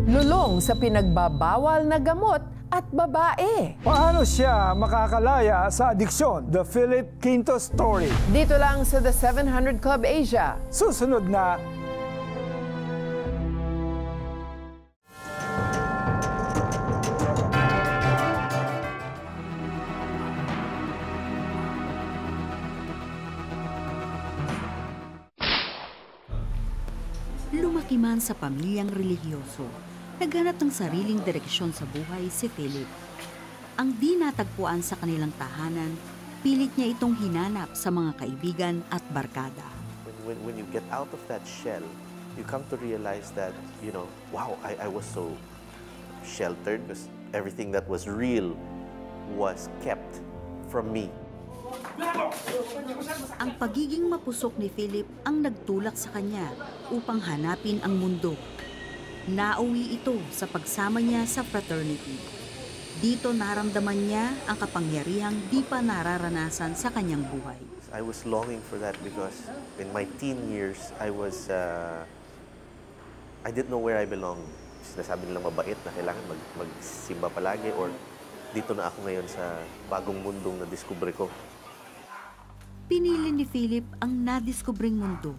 Lulong sa pinagbabawal na gamot at babae. Paano siya makakalaya sa adiksyon? The Philip Quinto Story. Dito lang sa The 700 Club Asia. Susunod na. Lumaki man sa pamilyang relihiyoso, naghanap ng sariling direksyon sa buhay si Philip. Ang di natagpuan sa kanilang tahanan, pilit niya itong hinanap sa mga kaibigan at barkada. When you get out of that shell, you come to realize that, wow, I was so sheltered because everything that was real was kept from me. Ang pagiging mapusok ni Philip ang nagtulak sa kanya upang hanapin ang mundo. Nauwi ito sa pagsama niya sa fraternity. Dito naramdaman niya ang kapangyarihang di pa nararanasan sa kanyang buhay. I was longing for that because in my teen years, I didn't know where I belonged. Sinasabi nilang mabait na kailangan magsimba palagi or dito na ako ngayon sa bagong mundong na-discover ko. Pinili ni Philip ang nadiskubring mundo.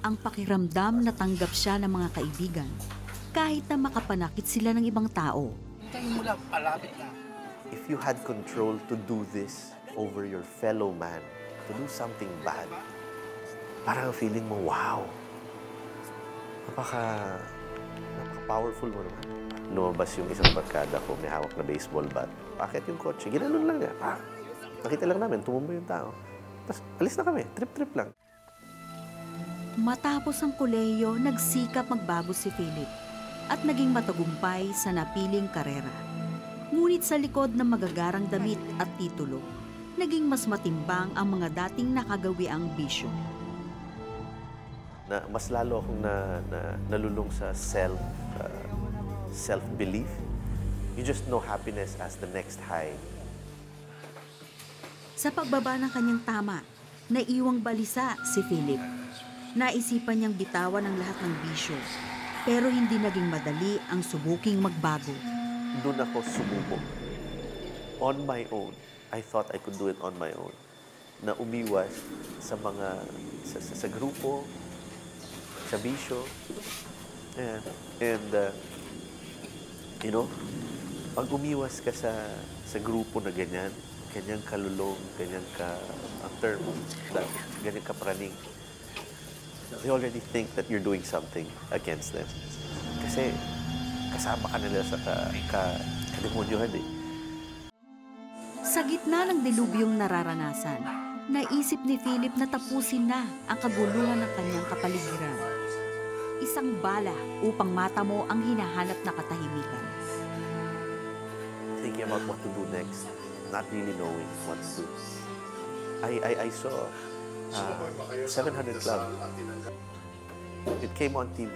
Ang pakiramdam na tanggap siya ng mga kaibigan kahit na makapanakit sila ng ibang tao. If you had control to do this over your fellow man, to do something bad, parang feeling mo, wow, napaka-powerful mo naman. Lumabas yung isang barkada ko, may hawak na baseball bat. Bakit yung kotse? Ginanon lang niya. Nakita lang namin, tumumba yung tao. Tapos, alis na kami. Trip-trip lang. Matapos ang kolehiyo, nagsikap magbago si Philip at naging matagumpay sa napiling karera. Ngunit sa likod ng magagarang damit at titulo, naging mas matimbang ang mga dating nakagawiang bisyo. Mas lalo akong nalulung sa self-belief. You just know happiness as the next high. Sa pagbaba ng kanyang tama, naiwang balisa si Philip. Naisipan niyang bitawan ang lahat ng bisyo, pero hindi naging madali ang subuking magbago. Doon ako sumubok. On my own. I thought I could do it on my own. Na umiwas sa sa grupo, sa bisyo. Pag umiwas ka sa grupo na ganyan, ganyang kalulong, ganyang ganyang kapraning, they already think that you're doing something against them. Kasi kasama ka nila sa kademonyohan eh. Sa gitna ng dilubyong nararanasan, naisip ni Philip na tapusin na ang kaguluhan ng kanyang kapaligiran. Isang bala upang matamo ang hinahanap na katahimikan. Thinking about what to do next, not really knowing what to do. I saw 700 Club. It came on TV,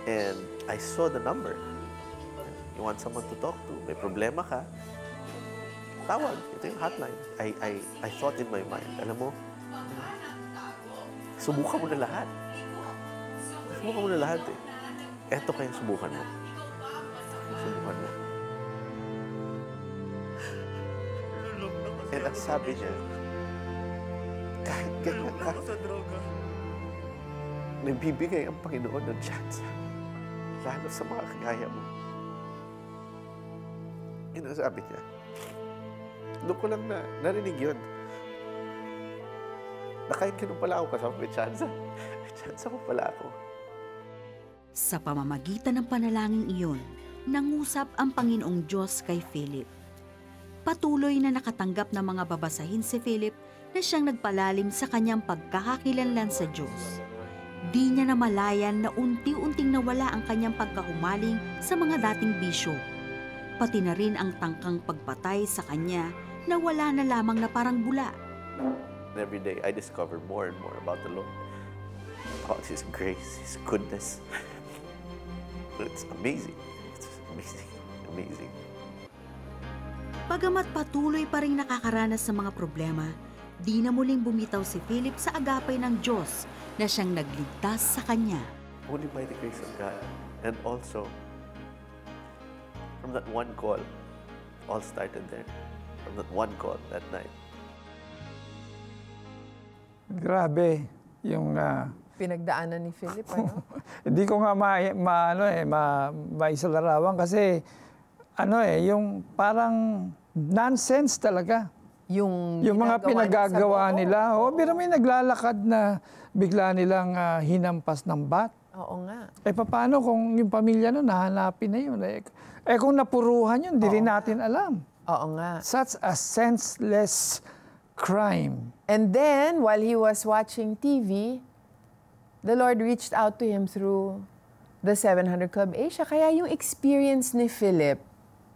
and I saw the number. You want someone to talk to? May problema ka? Tawag. Ito yung hotline. I thought in my mind, alam mo, subukan mo na lahat. Subukan mo na lahat eh. Eto kayong subukan mo. Subukan mo. And ang sabi niya, kahit ganyan ka, nagbibigay ang Panginoon ng chance. Lalo sa mga kagaya mo. Yun ang sabi niya. Doon ko lang narinig yun. Na kahit ganun pala ako kasama, may chance. May chance ako pala ako. Sa pamamagitan ng panalangin iyon, nangusap ang Panginoong Diyos kay Philip. Patuloy na nakatanggap ng mga babasahin si Philip na siyang nagpalalim sa kanyang pagkakakilanlan sa Diyos. Di niya namalayan na unti-unting nawala ang kanyang pagkahumaling sa mga dating bisyo. Pati na rin ang tangkang pagpatay sa kanya na wala na lamang na parang bula. Every day, I discover more and more about the Lord. About His grace, His goodness. It's amazing. It's amazing. Amazing. Bagamat patuloy pa rin nakakaranas sa mga problema, di na muling bumitaw si Philip sa agapay ng Diyos na siyang nagligtas sa kanya. Only by the grace of God. And also, from that one call, all started there. From that one call that night. Grabe yung Pinagdaanan ni Philip, ano? hindi ko nga maisalarawan kasi yung parang nonsense talaga. Yung mga pinagagawa nila. Oo, Pero may naglalakad na bigla nilang hinampas ng bat. Oo nga. Paano kung yung pamilya nun, nahanapin na yun? Kung napuruhan yun, di rin natin alam. Oo nga. Such a senseless crime. And then, while he was watching TV, the Lord reached out to him through the 700 Club Asia. Kaya yung experience ni Philip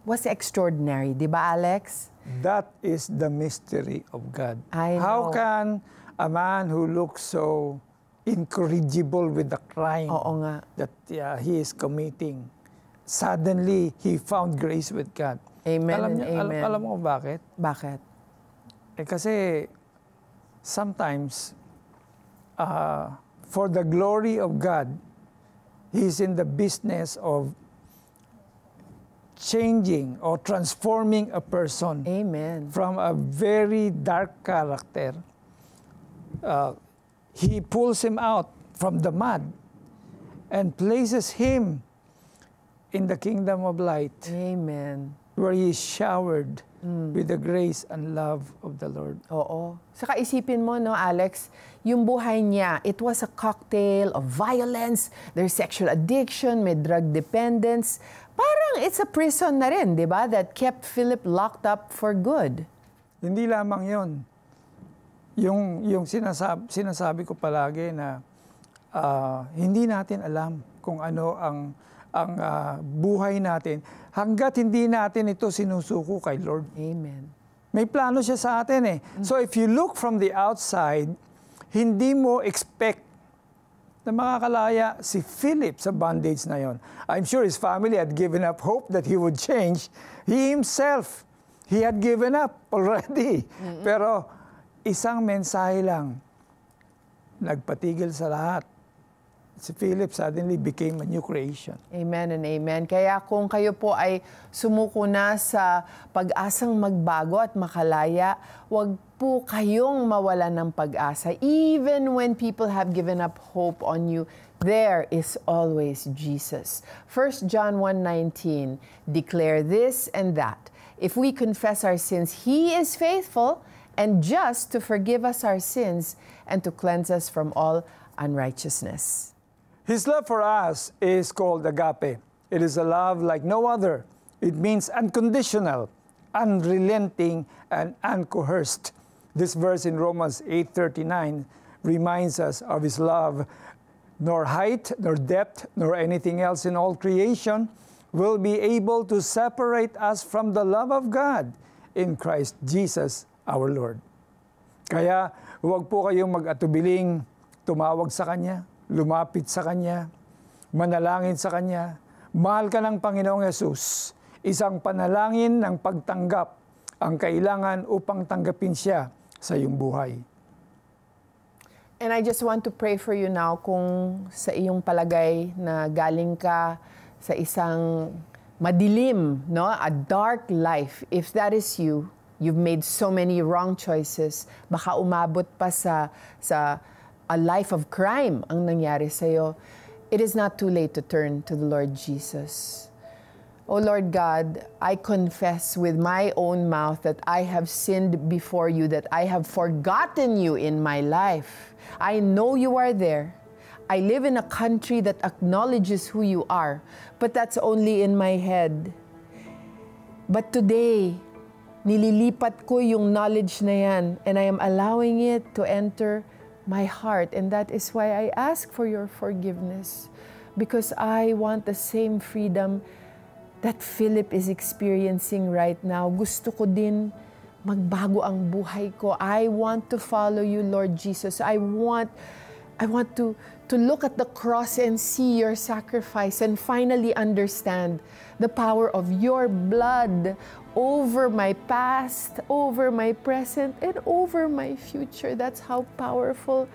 was extraordinary. Di ba, Alex? That is the mystery of God. I know. How can a man who looks so incorrigible with the crime Oo nga. that he is committing, suddenly he found grace with God? Amen and amen. Alam mo bakit? Bakit? Kasi sometimes, for the glory of God, He's in the business of changing or transforming a person Amen. from a very dark character. He pulls him out from the mud and places him in the kingdom of light, Amen. where he is showered with the grace and love of the Lord. Oo. Saka isipin mo, no, Alex, yung buhay niya, it was a cocktail of violence, there's sexual addiction, may drug dependence. Parang it's a prison na rin, di ba? That kept Philip locked up for good. Hindi lamang yon. Yung sinasabi ko palagi na hindi natin alam kung ano ang buhay natin hanggat hindi natin ito sinusuko kay Lord. Amen. May plano siya sa atin . So if you look from the outside, hindi mo expect na makakalaya si Philip sa bondage na yon. I'm sure his family had given up hope that he would change. He himself, he had given up already. Pero isang mensahe lang, nagpatigil sa lahat. Si Philip suddenly became a new creation. Amen and amen. Kaya kung kayo po ay sumuko na sa pag-asang magbago at makalaya, wag po kayong mawalan ng pag-asa. Even when people have given up hope on you, there is always Jesus. 1 John 1:19, declare this and that. If we confess our sins, He is faithful and just to forgive us our sins and to cleanse us from all unrighteousness. His love for us is called agape. It is a love like no other. It means unconditional, unrelenting, and uncoerced. This verse in Romans 8:39 reminds us of His love. Nor height, nor depth, nor anything else in all creation will be able to separate us from the love of God in Christ Jesus our Lord. Kaya huwag po kayong mag-atubiling tumawag sa Kanya, lumapit sa Kanya, manalangin sa Kanya. Mahal ka ng Panginoong Yesus. Isang panalangin ng pagtanggap ang kailangan upang tanggapin siya sa iyong buhay. And I just want to pray for you now kung sa iyong palagay na galing ka sa isang madilim, no? A dark life. If that is you, you've made so many wrong choices, baka umabot pa sa a life of crime ang nangyari sa'yo. It is not too late to turn to the Lord Jesus. O Lord God, I confess with my own mouth that I have sinned before you, that I have forgotten you in my life. I know you are there. I live in a country that acknowledges who you are, but that's only in my head. But today, nililipat ko yung knowledge na yan, and I am allowing it to enter my heart, and that is why I ask for your forgiveness, because I want the same freedom that Philip is experiencing right now. Gusto ko din magbago ang buhay ko. I want to follow you, Lord Jesus. I want to look at the cross and see your sacrifice and finally understand the power of your blood over my past, over my present, and over my future. That's how powerful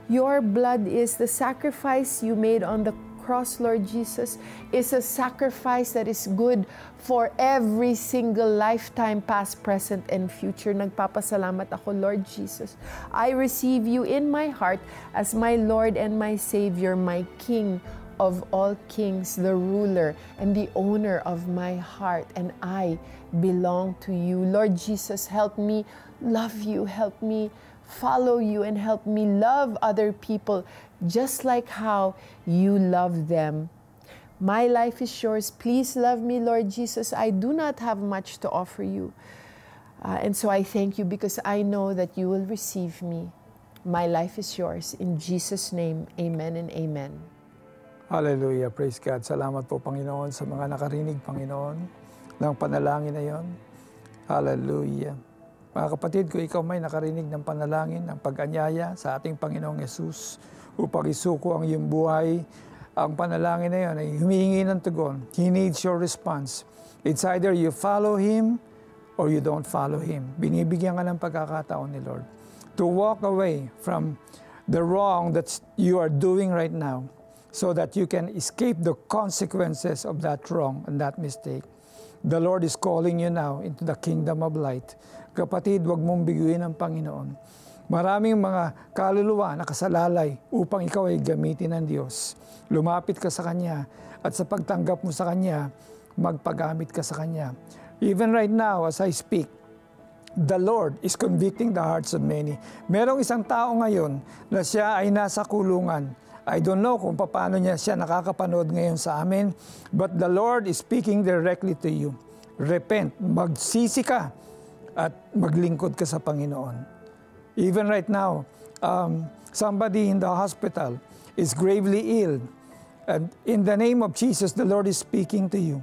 your blood is. The sacrifice you made on the cross, Lord Jesus, is a sacrifice that is good for every single lifetime, past, present, and future. Nagpapasalamat ako, Lord Jesus. I receive you in my heart as my Lord and my Savior, my King of all kings, the ruler and the owner of my heart, and I belong to you. Lord Jesus, help me love you, help me follow you, and help me love other people just like how you love them. My life is yours. Please love me, Lord Jesus. I do not have much to offer you. And so I thank you because I know that you will receive me. My life is yours. In Jesus' name, amen and amen. Hallelujah. Praise God. Salamat po, Panginoon, sa mga nakarinig, Panginoon, ng panalangin na yon. Hallelujah. Mga kapatid, kung ikaw may nakarinig ng panalangin, ng pag-anyaya sa ating Panginoong Yesus upang isuko ang iyong buhay, ang panalangin na yon ay humihingi ng tugon. He needs your response. It's either you follow Him or you don't follow Him. Binibigyan ka ng pagkakataon ni Lord to walk away from the wrong that you are doing right now so that you can escape the consequences of that wrong and that mistake. The Lord is calling you now into the kingdom of light. Kapatid, huwag mong biguin ang Panginoon. Maraming mga kaluluwa na kasalalay upang ikaw ay gamitin ng Diyos. Lumapit ka sa Kanya at sa pagtanggap mo sa Kanya, magpagamit ka sa Kanya. Even right now, as I speak, the Lord is convicting the hearts of many. Merong isang tao ngayon na siya ay nasa kulungan. I don't know kung paano siya nakakapanood ngayon sa amin, but the Lord is speaking directly to you. Repent, magsisi ka, at maglingkod ka sa Panginoon. Even right now, somebody in the hospital is gravely ill. And in the name of Jesus, the Lord is speaking to you.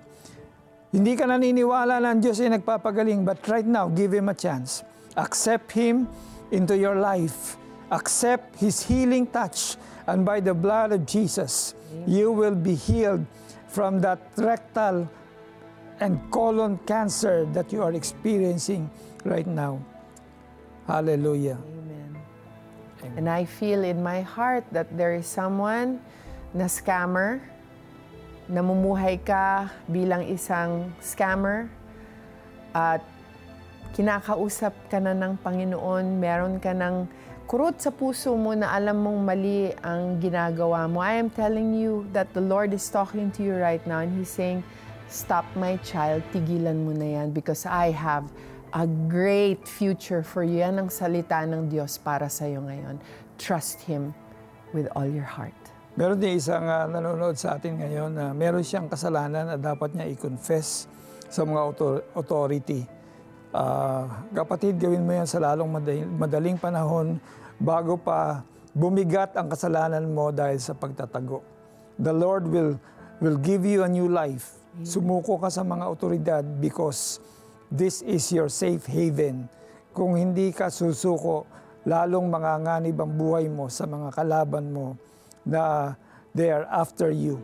Hindi ka naniniwala na ang Diyos ay nagpapagaling, but right now, give Him a chance. Accept Him into your life. Accept His healing touch. And by the blood of Jesus, you will be healed from that rectal and colon cancer that you are experiencing right now. Hallelujah. Amen. And I feel in my heart that there is someone na scammer, namumuhay ka bilang isang scammer at kinakausap ka na ng Panginoon, meron ka ng kurot sa puso mo na alam mong mali ang ginagawa mo. I am telling you that the Lord is talking to you right now and He's saying, stop my child, tigilan mo na yan because I have a great future for you. Yan ang salita ng Diyos para sa iyo ngayon. Trust Him with all your heart. Meron din isang nanonood sa atin ngayon na meron siyang kasalanan na dapat niya i-confess sa mga authority. Kapatid, gawin mo yan sa lalong madaling panahon bago pa bumigat ang kasalanan mo dahil sa pagtatago. The Lord will give you a new life. Sumuko ka sa mga otoridad because this is your safe haven. Kung hindi ka susuko, lalong manganganib ang buhay mo sa mga kalaban mo na they are after you.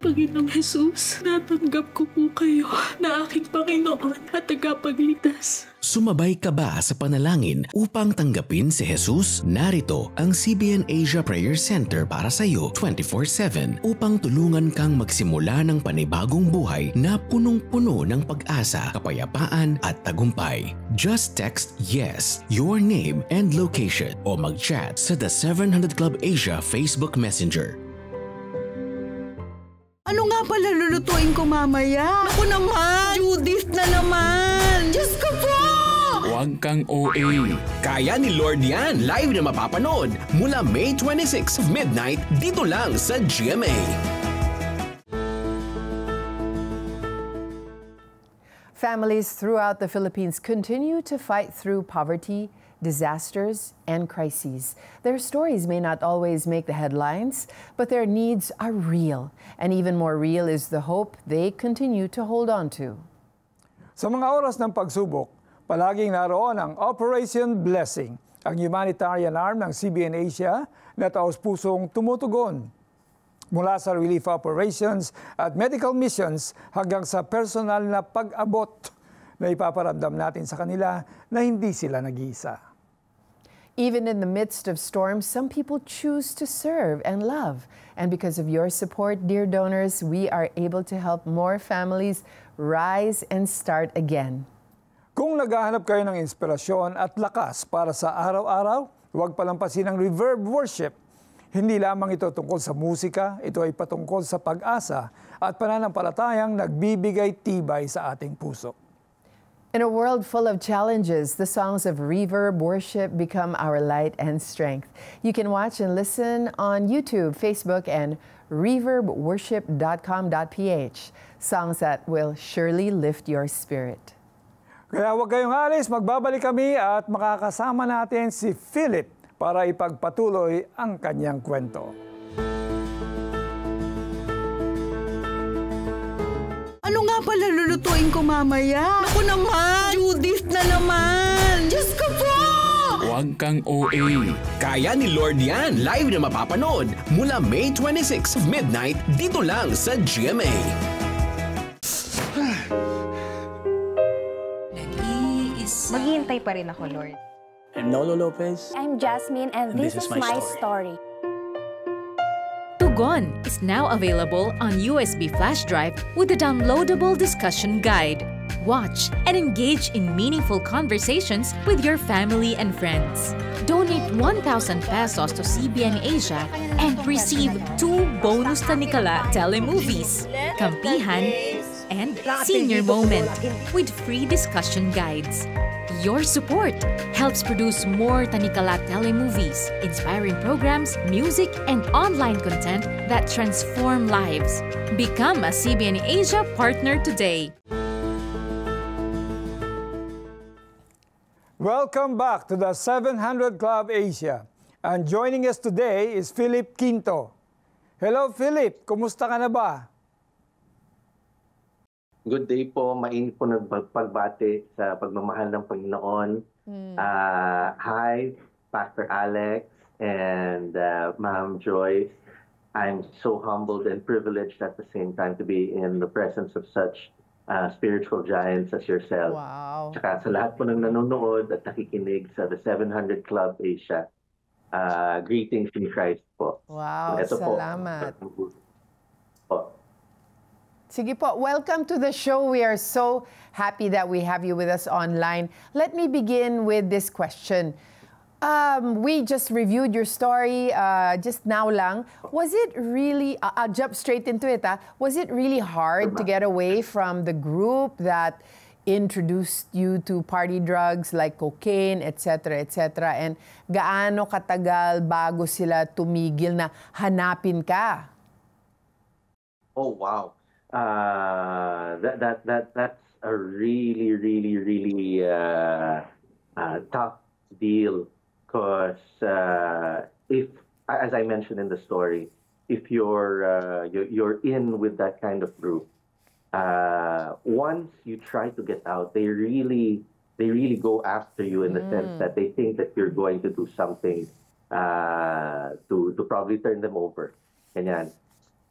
Panginoong Jesus, natanggap ko po kayo na aking Panginoon at tagapagligtas. Sumabay ka ba sa panalangin upang tanggapin si Jesus? Narito ang CBN Asia Prayer Center para sa iyo 24/7 upang tulungan kang magsimula ng panibagong buhay na punong-puno ng pag-asa, kapayapaan at tagumpay. Just text YES, your name and location o mag-chat sa The 700 Club Asia Facebook Messenger. Ano nga pala lulutuin ko mamaya? Naku naman! Judith na naman! Diyos ko po! Huwag kang OA. Kaya ni Lord yan, live na mapapanood mula May 26 midnight dito lang sa GMA. Families throughout the Philippines continue to fight through poverty, disasters, and crises. Their stories may not always make the headlines, but their needs are real. And even more real is the hope they continue to hold on to. Sa mga oras ng pagsubok, palaging naroon ang Operation Blessing, ang humanitarian arm ng CBN Asia na taos-pusong tumutugon. Mula sa relief operations at medical missions hanggang sa personal na pag-abot na ipaparamdam natin sa kanila na hindi sila nag-iisa. Even in the midst of storms, some people choose to serve and love. And because of your support, dear donors, we are able to help more families rise and start again. Kung naghahanap kayo ng inspirasyon at lakas para sa araw-araw, huwag palampasin ang Reverb Worship. Hindi lamang ito tungkol sa musika, ito ay patungkol sa pag-asa at pananampalatayang nagbibigay tibay sa ating puso. In a world full of challenges, the songs of Reverb Worship become our light and strength. You can watch and listen on YouTube, Facebook, and reverbworship.com.ph. Songs that will surely lift your spirit. Kaya huwag kayong alis, magbabalik kami at makakasama natin si Philip para ipagpatuloy ang kanyang kwento. Ano nga pala lulutuin ko mamaya? Naku naman! Judith na naman! Diyos ko po! Huwag kang OA. Kaya ni Lord yan, live na mapapanood mula May 26 midnight dito lang sa GMA. Maghihintay pa rin ako, Lord. I'm Nolo Lopez. I'm Jasmine, and this is my story. Tugon is now available on USB flash drive with a downloadable discussion guide. Watch and engage in meaningful conversations with your family and friends. Donate 1,000 pesos to CBN Asia and receive 2 bonus Tanikala telemovies, Kampihan, and Senior Moment with free discussion guides. Your support helps produce more Tanikala telemovies, inspiring programs, music, and online content that transform lives. Become a CBN Asia partner today. Welcome back to the 700 Club Asia. And joining us today is Philip Quinto. Hello Philip, kumusta ka na ba? Good day po, mainit po nagpagbati sa pagmamahal ng Panginoon. Hi, Pastor Alex and Ma'am Joyce. I'm so humbled and privileged at the same time to be in the presence of such spiritual giants as yourself. Wow. Tsaka sa lahat po ng nanonood at nakikinig sa the 700 Club Asia, greetings in Christ po. Wow, Ito salamat. Po. Sige po, welcome to the show. We are so happy that we have you with us online. Let me begin with this question. We just reviewed your story just now lang. Was it really, I'll jump straight into it, was it really hard to get away from the group that introduced you to party drugs like cocaine, etc., etc.? And gaano katagal bago sila tumigil na hanapin ka? Oh, wow. That's a really tough deal, because if, as I mentioned in the story, if you're in with that kind of group, once you try to get out, they really go after you in the sense that they think that you're going to do something to probably turn them over. Ganyan.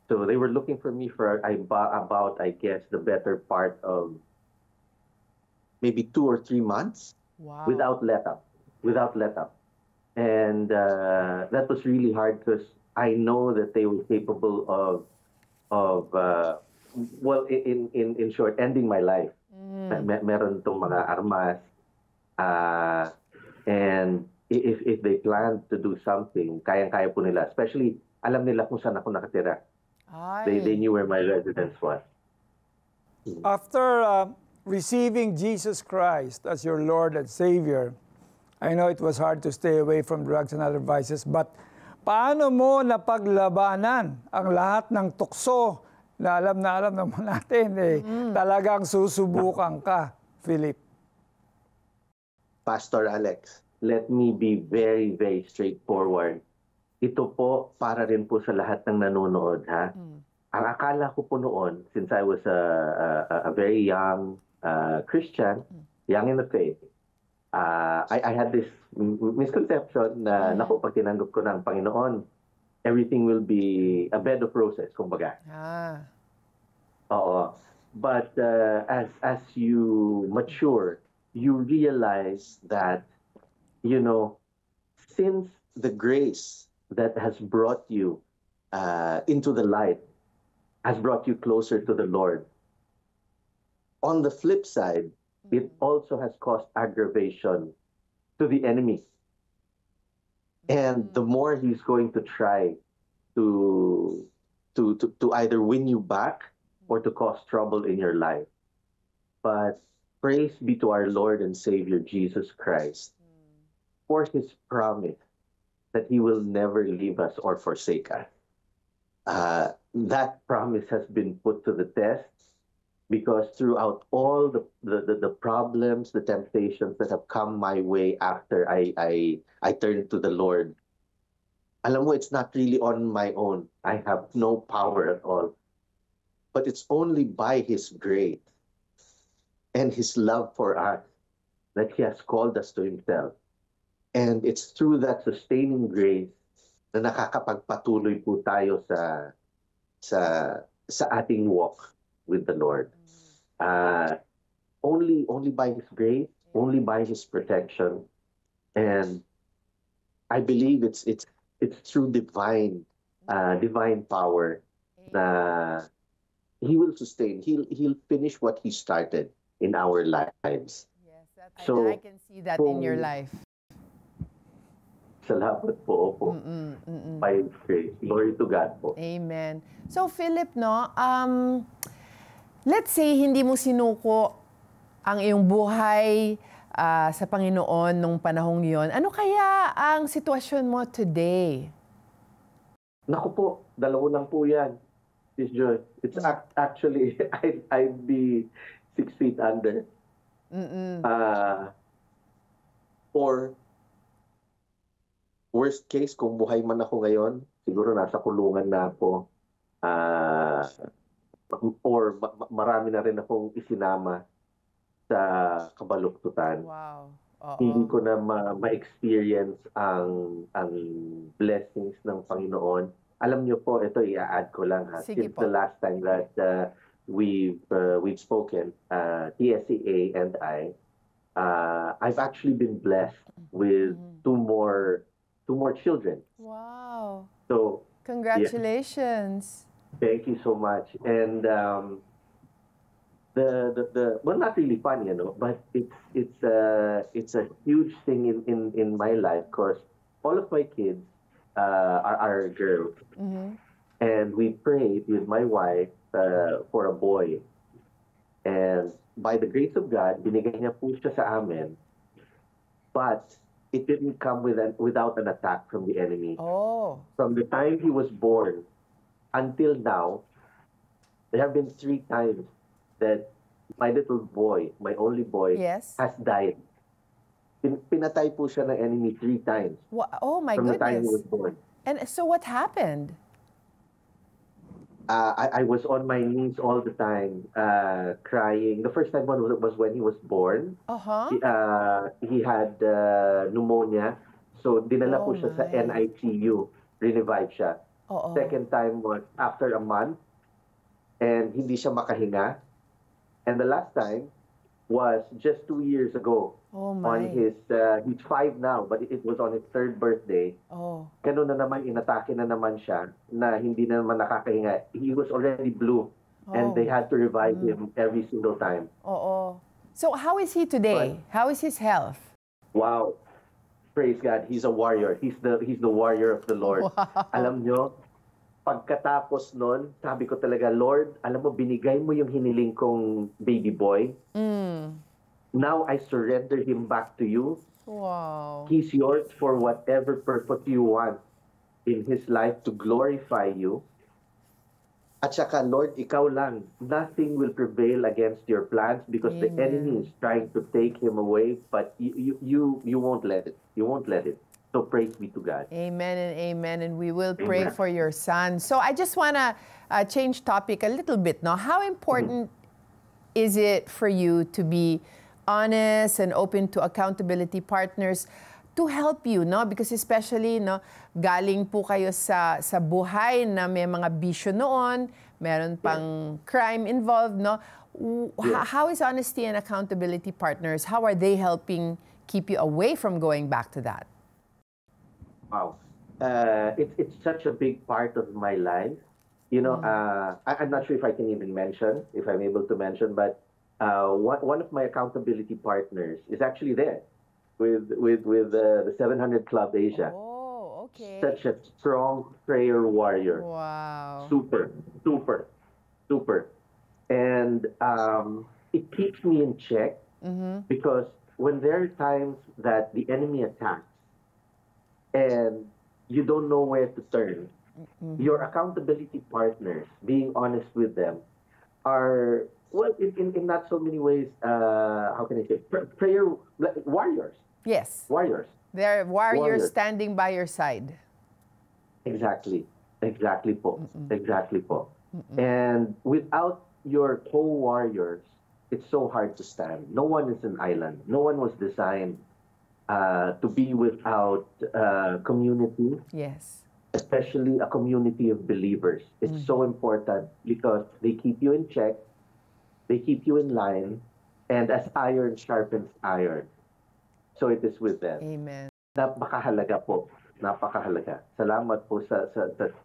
So they were looking for me for about, I guess, the better part of maybe 2 or 3 months. Wow. Without let up. And that was really hard, because I know that they were capable of well, in short, ending my life. Meron tong mga armas, and if they plan to do something, kayang-kaya po nila. Especially, alam nila kung saan ako nakatira. They knew where my residence was. After receiving Jesus Christ as your Lord and Savior, I know it was hard to stay away from drugs and other vices, but paano mo napaglabanan ang lahat ng tukso na alam naman natin talagang susubukan ka, Philip? Pastor Alex, let me be very straightforward. Ito po para rin po sa lahat ng nanonood, ha? Ang akala ko po noon, since I was a very young Christian, young in the faith, I had this misconception na, naku, pag tinanggap ko ng Panginoon, everything will be a bed of roses, kumbaga. Oo. But as you mature, you realize that, since the grace that has brought you into the light has brought you closer to the Lord, on the flip side, it also has caused aggravation to the enemy. And the more he's going to try to either win you back or to cause trouble in your life. But praise be to our Lord and Savior Jesus Christ for his promise that he will never leave us or forsake us. That promise has been put to the test because throughout all the problems, the temptations that have come my way after I turned to the Lord, alam mo, it's not really on my own. I have no power at all. But it's only by his grace and his love for us that he has called us to himself. And it's through that sustaining grace na nakakapagpatuloy po tayo sa ating walk with the Lord. Only by his grace, only by his protection. And I believe it's through divine power na he will sustain. He'll finish what he started in our lives. Yes, so I can see that in your life. Salamat po po. By his grace. Glory to God po. Amen. So Philip, no, let's say hindi mo sinuko ang iyong buhay sa Panginoon nung panahong yon. Ano kaya ang sitwasyon mo today? Naku po, dalawa lang po yan. Miss Joy. It's actually, I'd be 6 feet under. Or worst case, kung buhay man ako ngayon, siguro nasa kulungan na ako. Or marami na rin akong isinama sa kabaluktutan. Wow. Hindi ko na ma-experience ang blessings ng Panginoon. Alam niyo po, ito i-add ko lang ha. Sige Since po. the last time that we've spoken, TSCA and I've actually been blessed with two more children. Wow. So Congratulations. yeah. Thank you so much. And well, not really fun, but it's a huge thing in my life because all of my kids are girls, and we prayed with my wife for a boy, and by the grace of God, binigay niya po siya sa amin, but it didn't come without an attack from the enemy. Oh. From the time he was born until now, there have been 3 times that my little boy, my only boy, Yes. has died. Pinatay po siya ng enemy 3 times Oh my from the time he goodness. was born. And so what happened? I was on my knees all the time, crying. The first time was when he was born. He had pneumonia, so dinala po siya sa NICU, revive siya. Second time was after a month, and hindi siya makahinga. And the last time was just 2 years ago. On his, he's 5 now, but it was on his 3rd birthday. Ganun na naman, inatake na naman siya, na hindi na naman nakakahinga. He was already blue, and they had to revive him every single time. So how is he today? How is his health? Wow. Praise God. He's a warrior. He's the warrior of the Lord. Wow. Alam nyo, pagkatapos nun, sabi ko talaga, Lord, alam mo, binigay mo yung hiniling kong baby boy. Now I surrender him back to you. Wow. He's yours for whatever purpose you want in his life to glorify you. At saka, Lord, ikaw lang. Nothing will prevail against your plans because the enemy is trying to take him away, but you won't let it. You won't let it. So praise be to God. Amen and amen. And we will pray Amen. for your son. So I just want to change topic a little bit now. How important is it for you to be honest and open to accountability partners to help you, no? Because especially, no, galing po kayo sa buhay na may mga bisyo noon, meron pang crime involved, no? How is honesty and accountability partners, how are they helping keep you away from going back to that? Wow. It's such a big part of my life. You know, I'm not sure if I can even mention, if I'm able to mention, but one of my accountability partners is actually there with the 700 Club Asia. Oh, okay. Such a strong prayer warrior. Wow. Super, super, super. And it keeps me in check because when there are times that the enemy attacks and you don't know where to turn, your accountability partners, being honest with them, are, well, in not so many ways, how can I say, prayer warriors. Yes. Warriors. They're warriors standing by your side. Exactly. Exactly po. Exactly po. And without your co-warriors, it's so hard to stand. No one is an island. No one was designed to be without community. Yes. Especially a community of believers. It's so important because they keep you in check, they keep you in line, and as iron sharpens iron, so it is with them. Amen. Napakahalaga po. Napakahalaga. Salamat po sa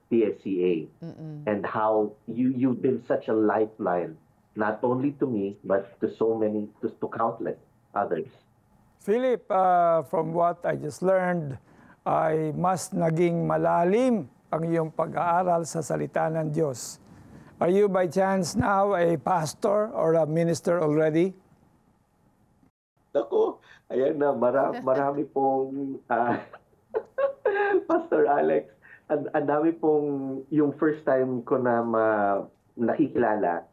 TSCA and how you've been such a lifeline, not only to me, but to so many, to countless others. Philip, from what I just learned, ay mas naging malalim ang iyong pag-aaral sa salita ng Diyos. Are you by chance now a pastor or a minister already? Ako, ayan na, marami pong Pastor Alex, ang dami pong yung first time ko na nakikilala.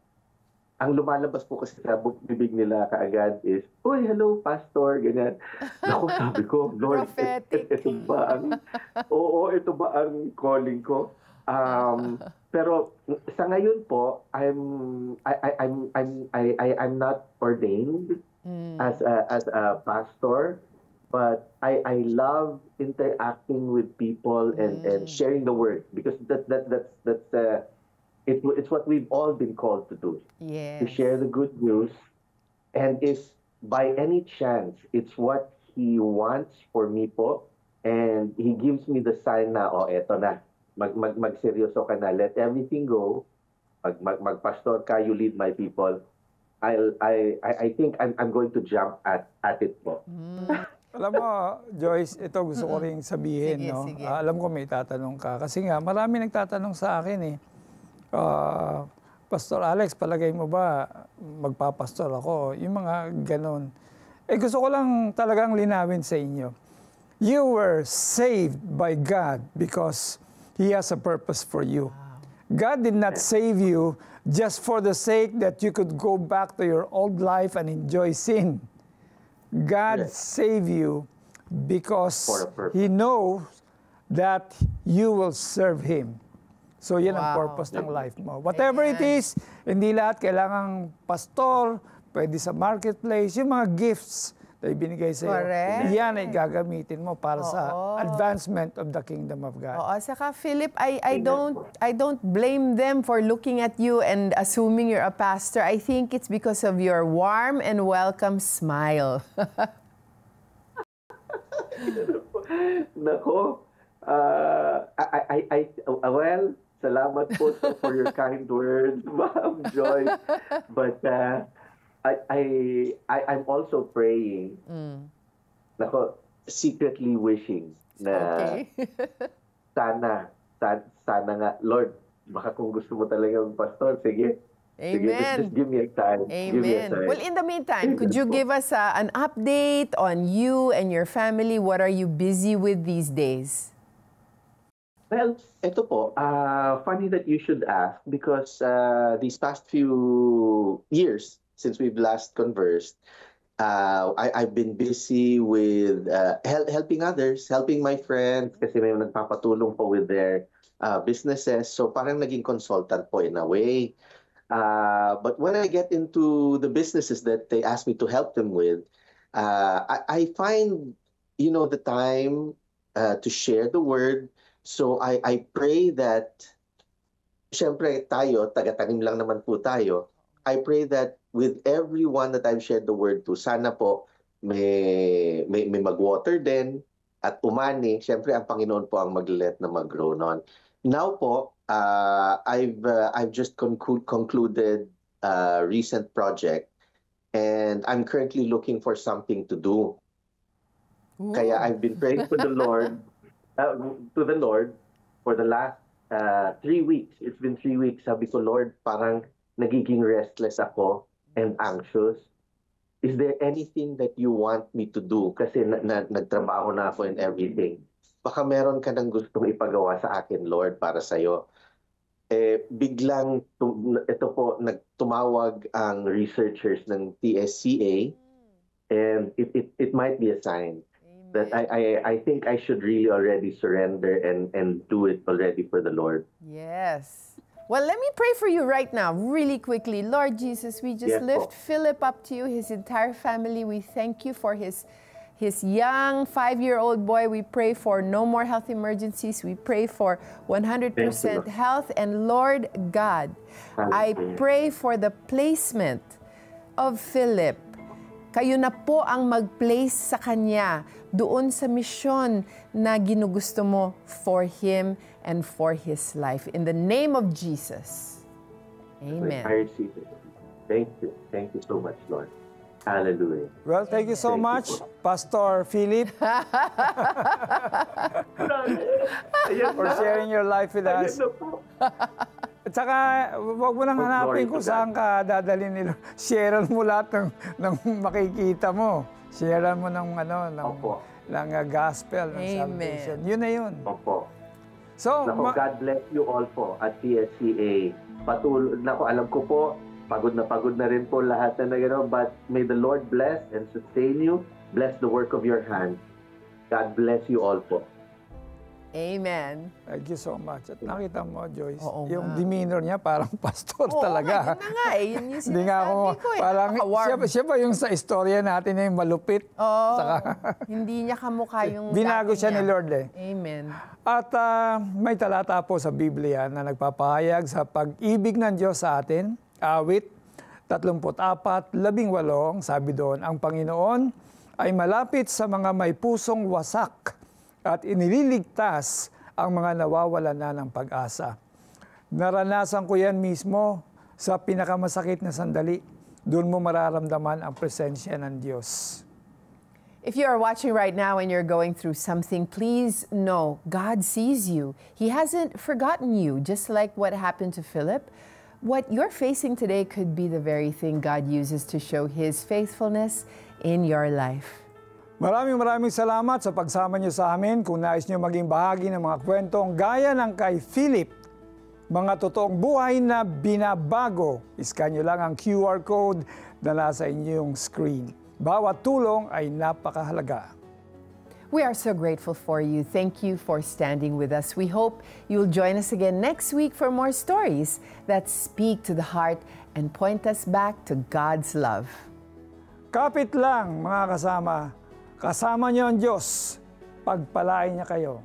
Ang lumalabas po kasi sa bibig nila kaagad is, "Uy, hello, pastor," ganyan. Naku, sabi ko, Lord, ito ba ang, ito ba ang calling ko? Pero sa ngayon po, I'm not ordained as a pastor, but I love interacting with people and sharing the word because it's what we've all been called to do. Yes. To share the good news. And if by any chance it's what He wants for me po, and He gives me the sign na, eto na, magseryoso ka na, let everything go, magpastor ka, you lead my people, I think I'm going to jump at it po. Alam mo, Joyce, ito gusto ko ring sabihin. Sige, no? sige. Alam ko may tatanong ka. Kasi nga, marami nagtatanong sa akin eh. Pastor Alex, palagay mo ba magpapastor ako? Yung mga ganon. Gusto ko lang talagang linawin sa inyo. You were saved by God because He has a purpose for you. God did not save you just for the sake that you could go back to your old life and enjoy sin. God saved you because He knows that you will serve Him. So yan ang purpose ng life mo. Whatever it is, hindi lahat kailangang pastor, pwede sa marketplace, yung mga gifts na ibinigay sa iyo. Yan ay gagamitin mo para sa advancement of the kingdom of God. Oo, saka Philip, I don't blame them for looking at you and assuming you're a pastor. I think it's because of your warm and welcome smile. Nako, well, salamat po for your kind words, Ma'am Joy. But I'm also praying, nako, secretly wishing na sana nga, Lord, baka kung gusto mo talaga pastor, sige. Amen. Just give me a time. Amen. Well, in the meantime, could you give us an update on you and your family? What are you busy with these days? Well, ito po, funny that you should ask because these past few years since we've last conversed, I've been busy with helping others, helping my friends kasi may nagpapatulong po with their businesses. So parang naging consultant po in a way. But when I get into the businesses that they ask me to help them with, I find, the time to share the word. So I pray that, syempre tayo, taga-tanim lang naman po tayo. I pray that with everyone that I've shared the word to, sana po may mag-water din, at umani, syempre ang Panginoon po ang mag-let na mag-grow nun. Now po, I've just concluded a recent project and I'm currently looking for something to do. Ooh. Kaya I've been praying to the Lord, for the last 3 weeks. It's been 3 weeks. Sabi ko, Lord, parang nagiging restless ako and anxious. Is there anything that you want me to do? Kasi nagtrabaho na ako and everything. Baka meron ka ng gustong ipagawa sa akin, Lord, para sa'yo. Biglang, ito po, nagtumawag ang researchers ng TSCA and it might be a sign that I think I should really already surrender and do it already for the Lord. Yes. Well, let me pray for you right now, really quickly. Lord Jesus, we just lift Philip up to you, his entire family. We thank you for his young 5-year-old boy. We pray for no more health emergencies. We pray for 100% health. And Lord God, I pray for the placement of Philip. Kayo na po ang mag-place sa kanya doon sa misyon na ginugusto mo for him and for his life. In the name of Jesus. Amen. I receive it. Thank you. Thank you so much, Lord. Hallelujah. Well, thank you so much, Pastor Philip, for sharing your life with us. At saka, huwag mo nang hanapin kung saan ka dadalhin nila. Sharean mo lahat ng makikita mo. Sharean mo ng gospel, ng salvation. Yun na yun. Opo. So, God bless you all po at TSCA. Alam ko po, pagod na rin po lahat na gano'n, but may the Lord bless and sustain you. Bless the work of your hands. God bless you all po. Amen. Thank you so much. At nakita mo, Joyce, yung demeanor niya parang pastor talaga. Yun na nga eh. Yun yung Hindi nga ako, parang, siya ba yung sa istorya natin na yung malupit? Hindi niya kamukha yung binago siya ni Lord eh. Amen. At may talata po sa Biblia na nagpapahayag sa pag-ibig ng Diyos sa atin. Awit 34:18, sabi doon, ang Panginoon ay malapit sa mga may pusong wasak at inililigtas ang mga nawawalan na ng pag-asa. Naranasan ko yan mismo sa pinakamasakit na sandali. Doon mo mararamdaman ang presensya ng Diyos. If you are watching right now and you're going through something, please know God sees you. He hasn't forgotten you, just like what happened to Philip. What you're facing today could be the very thing God uses to show His faithfulness in your life. Maraming salamat sa pagsama niyo sa amin. Kung nais niyo maging bahagi ng mga kwentong gaya ng kay Philip, mga totoong buhay na binabago, iskan niyo lang ang QR code na nasa inyong screen. Bawat tulong ay napakahalaga. We are so grateful for you. Thank you for standing with us. We hope you'll join us again next week for more stories that speak to the heart and point us back to God's love. Kapit lang, mga kasama. Kasama niyo ang Diyos. Pagpalain niya kayo.